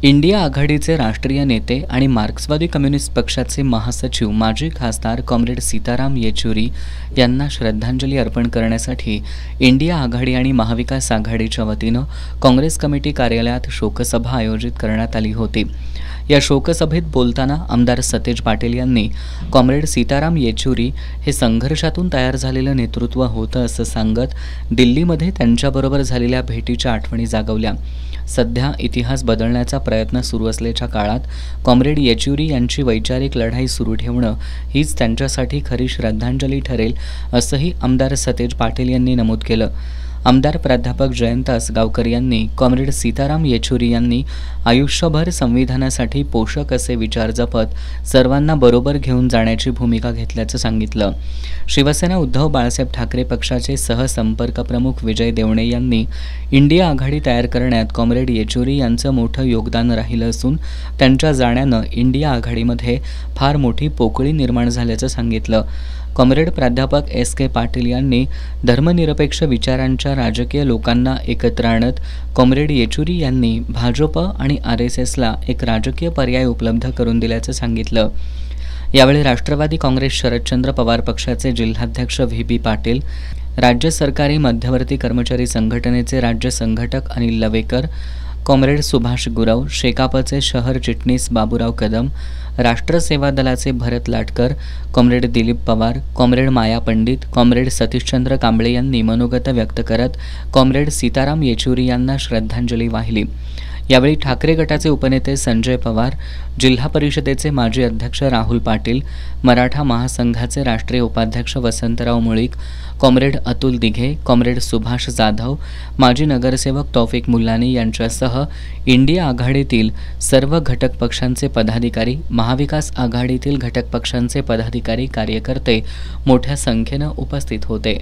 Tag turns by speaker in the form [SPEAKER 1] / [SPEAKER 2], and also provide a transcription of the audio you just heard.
[SPEAKER 1] India आघाडीचे राष्ट्रीय नेते आणि मार्क्सवादी कम्युनिस्ट पक्षाचे महासचिव माजी खासदार कॉम्रेड सीताराम येचुरी यांना श्रद्धांजली अर्पण करण्यासाठी इंडिया आघाडी आणि महाविकास आघाडीच्या वतीनं काँग्रेस कमिटी कार्यालयात शोकसभा आयोजित करण्यात आली होती। या शोकसभेत बोलताना आमदार सतेज पाटील यांनी कॉम्रेड सीताराम येचुरी हे संघर्षातून तयार झालेलं नेतृत्व होतं असं सांगत दिल्लीमध्ये त्यांच्याबरोबर झालेल्या भेटीच्या आठवणी जागवल्या। सध्या इतिहास बदलण्याचा प्रयत्न सुरू असल्याच्या काळात कॉम्रेड येचुरी यांची वैचारिक लढाई सुरू ठेवणं हीच त्यांच्यासाठी खरी श्रद्धांजली ठरेल असंही आमदार सतेज पाटील यांनी नमूद केलं। आमदार प्राध्यापक जयंत असगावकर यांनी कॉम्रेड सीताराम येचुरी यांनी आयुष्यभर संविधानासाठी पोषक असे विचार जपत सर्वांना बरोबर घेऊन जाण्याची भूमिका घेतल्याचं सांगितलं। शिवसेना उद्धव बाळासाहेब ठाकरे पक्षाचे सहसंपर्क प्रमुख विजय देवणे यांनी इंडिया आघाडी तयार करण्यात कॉम्रेड येचुरी यांचं मोठं योगदान राहिलं असून त्यांच्या जाण्यानं इंडिया आघाडीमध्ये फार मोठी पोकळी निर्माण झाल्याचं सांगितलं। कॉम्रेड प्राध्यापक S.K. पाटील यांनी धर्मनिरपेक्ष विचारांच्या राजकीय लोकांना एकत्र आणत कॉम्रेड येचुरी यांनी भाजप आणि RSSला एक राजकीय पर्याय उपलब्ध करून दिल्याचं सांगितलं। यावेळी राष्ट्रवादी काँग्रेस शरदचंद्र पवार पक्षाचे जिल्हाध्यक्ष V.B. पाटील, राज्य सरकारी मध्यवर्ती कर्मचारी संघटनेचे राज्य संघटक अनिल लवेकर, कॉम्रेड सुभाष गुरव, शेकापचे शहर चिटणीस बाबूराव कदम, राष्ट्र सेवा दलाचे भरत लाटकर, कॉम्रेड दिलीप पवार, कॉम्रेड माया पंडित, कॉम्रेड सतीशचंद्र कांबळे यांनी मनोगत व्यक्त करत कॉम्रेड सीताराम येचुरी यांना श्रद्धांजली वाहिली। यावेळी ठाकरे गटाचे उपनेते संजय पवार, जिल्हा परिषदेचे माजी अध्यक्ष राहुल पाटील, मराठा महासंघाचे राष्ट्रीय उपाध्यक्ष वसंतराव मुळीक, कॉम्रेड अतुल दिघे, कॉम्रेड सुभाष जाधव, माजी नगरसेवक तौफिक मुल्लानी यांच्यासह इंडिया आघाडीतील सर्व घटक पक्षांचे पदाधिकारी, महाविकास आघाडीतील घटक पक्षांचे पदाधिकारी, कार्यकर्ते मोठ्या संख्येनं उपस्थित होते।